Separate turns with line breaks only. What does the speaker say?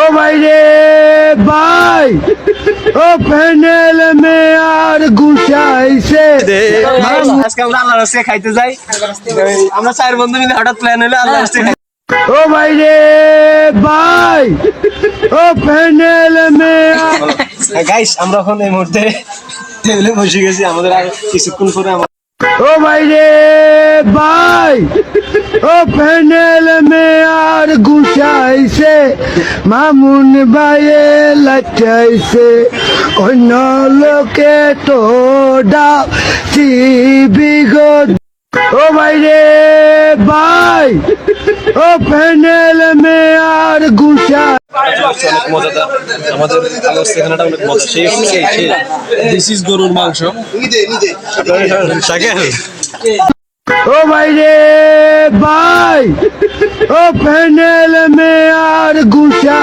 ও ভাই রে ভাই, ও প্যানেল মে আর গুছাইছে।
আজকে আমরা আল্লাহর রাস্তায় খাইতে যাই। আমরা চার বন্ধু মিলে হঠাৎ প্ল্যান হলো আল্লাহর রাস্তায় খাইতে।
ও ভাই রে ভাই, ও প্যানেল মে
গাইস আমরা এখন এই মুহূর্তে টেবিলে বসে গেছি। আমাদের আর কিছুক্ষণ পরে
ও ভাই রে ভাই, ও প্যানেল মে আর গুছাইছে, মামুন ভাইয়ে লাচাইছে, অন্য লোকে তো ডাকি বিগত। ও ভাই রে ভাই, ও প্যানেল মে আর গুছা।
অনেক মজাদার। আমাদের আলোর সেখানটা অনেক মজা। দিস ইজ গরুর মাংস। শাকেল
ও ভাই রে ভাই, ও প্যানেল মে আর গুছা।